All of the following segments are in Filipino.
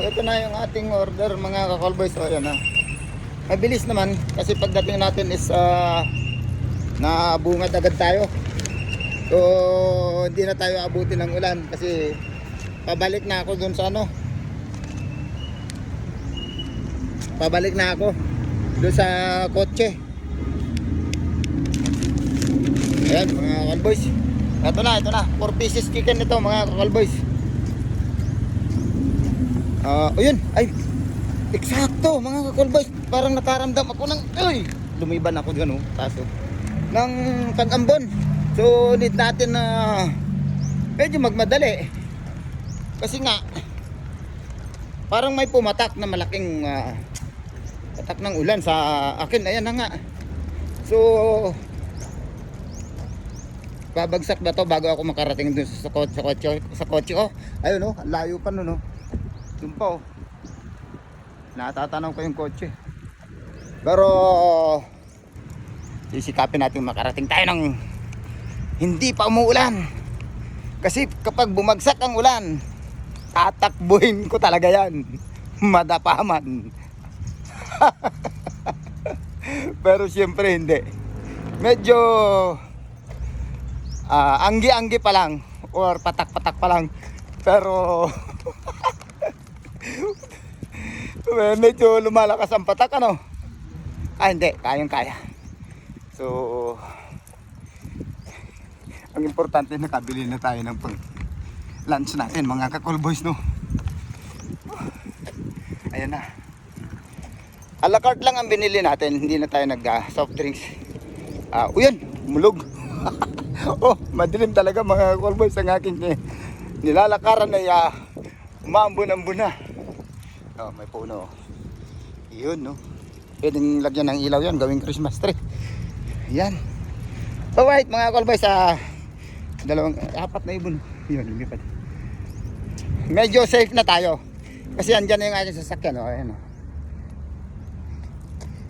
ito na yung ating order mga ka-callboys. So ayan na. Mabilis naman kasi pagdating natin is nabungad agad tayo. So hindi na tayo abutin ng ulan kasi pabalik na ako dun sa ano. Pabalik na ako dun sa kotse. Ayan mga ka-callboys. Ito na. 4 pieces chicken nito mga ka-callboys. Ayun, ay eksakto mga ka-callboys. Parang nakaramdam ako ng lumiban ako dyan taso ng pag-ambon. So need natin na medyo magmadali kasi nga parang may pumatak na malaking patak ng ulan sa akin. Ayan na nga. So babagsak na to bago ako makarating dun sa kotse ko. Ayun layo pa nun dun pa natatanaw ko yung kotse. Pero sisikapin natin makarating tayo ng hindi pa umuulan. Kasi kapag bumagsak ang ulan, tatakbuhin ko talaga yan. Madapaman. Pero siyempre hindi. Medyo anggi-anggi pa lang or patak-patak pa lang. Pero medyo lumalakas ang patak hindi, kayang-kaya. So ang importante nakabili na tayo ng pang lunch natin mga ka-callboys Ayan na. A la carte lang ang binili natin, hindi na tayo nag soft drinks. Uyan, mulog. Madilim talaga mga ka-callboys ang aking nilalakaran ay umaambon-ambon na. May puno. Yun pwedeng lagyan ng ilaw yan, gawing Christmas tree. Yan. Alright mga ka-callboys, 4 na ibon. Yun, lumipad. Medyo safe na tayo. Kasi andyan na yung aking sasakyan. Ayan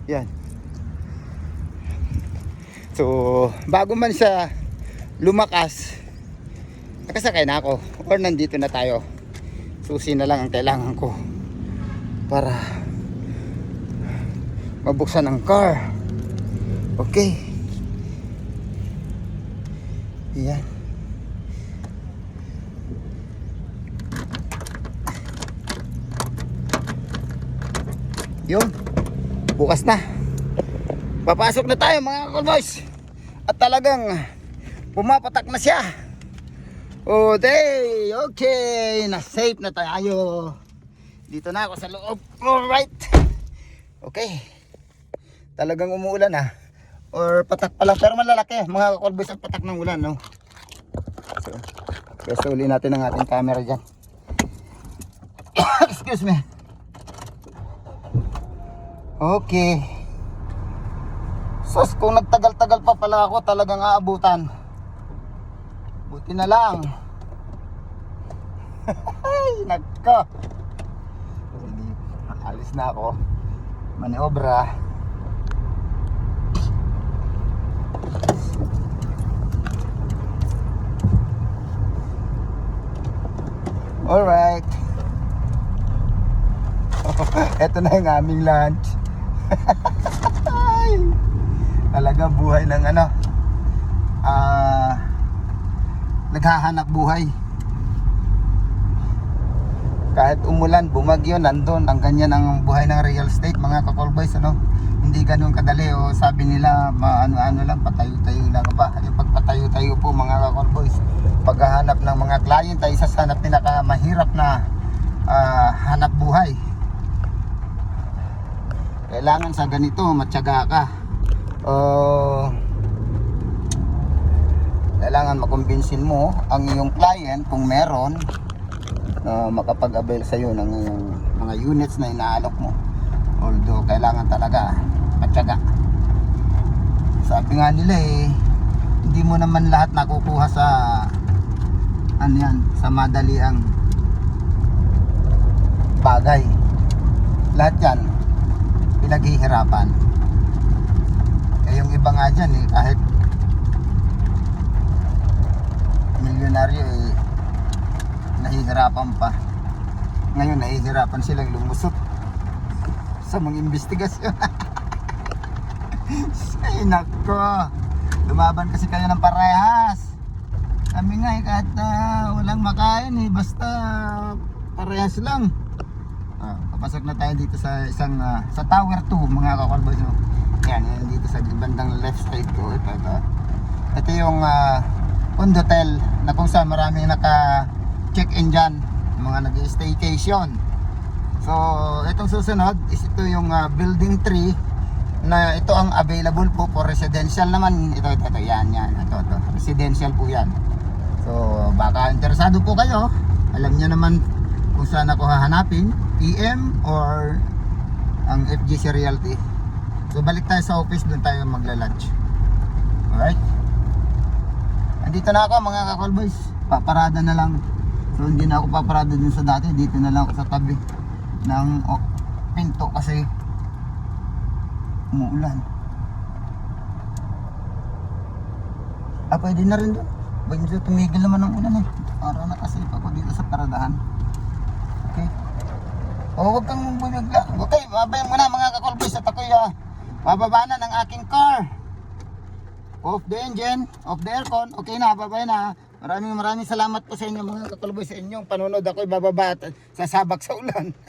Yan. So, bago man siya lumakas, nakasakay na ako. Or nandito na tayo. Susi na lang ang kailangan ko para mabuksan ang car. Okay. Yan. Yun. Bukas na. Papasok na tayo mga ka-callboys. At talagang pumapatak na siya. Okay. Na-safe na tayo. Dito na ako sa loob. Alright. Okay. Talagang umuulan or patak pa lang pero malalaki mga ka-callboys ang patak ng ulan So, pwesto uli natin ang ating camera dyan. Excuse me. Okay. Sus, kung nagtagal-tagal pa pala ako talagang aabutan. Buti na lang. Nagka. Alis na ako. Maniobra. Alright. Ito na yung aming lunch. Talaga buhay ng naghahanap buhay. Kahit umulan, bumagyo, nandun. Ang ganyan ang buhay ng real estate mga ka-callboys Hindi ganun kadali sabi nila ano lang, patayo-tayo lang ba. Yung pagpatayo-tayo po mga ka-callboys, paghahanap ng mga client ay isa sa pinakamahirap na hanap buhay. Kailangan sa ganito matyaga ka. Kailangan makumbinsin mo ang iyong client kung meron makapag-avail sa iyo ng mga units na inaalok mo. Although kailangan talaga matyaga. Sabi nga nila hindi mo naman lahat nakukuha sa sa madaliang bagay. Lahat yan pinaghihirapan. Yung iba nga dyan kahit milyonaryo nahihirapan pa. Ngayon nahihirapan silang lumusot sa mga investigasyon. Ay nako, lumaban kasi kayo ng parehas. Kami nga kahit walang makain basta parehas lang. Papasok na tayo dito sa isang sa Tower 2 mga kakolboys. Yan, dito sa bandang left side ko. Ito yung Condotel na kung saan maraming naka-check-in dyan, mga nag-staycation. So itong susunod is ito yung building 3 na ito ang available po for residential naman. Ito yan, ito residential po yan. So baka interesado po kayo, alam niyo naman kung saan ako hahanapin, PM or ang FGC Realty. So balik tayo sa office, doon tayo magla-lunch. Alright, andito na ako mga kakolboys, paparada na lang. So hindi na ako paparada dun sa dati, dito na lang ako sa tabi ng pinto kasi umuulan. Pwede na rin doon. Medyo tumigil naman ang ulan para nakasip ako dito sa paradahan. Okay. Huwag kang bumigla. Okay, babayan mo na mga kakolboys at ako'y bababa na ng aking car. Off the engine, off the aircon. Okay na, babay na. Maraming salamat po sa inyo mga kakolboys, sa inyong panonood. Ako'y bababa at sasabak sa ulan.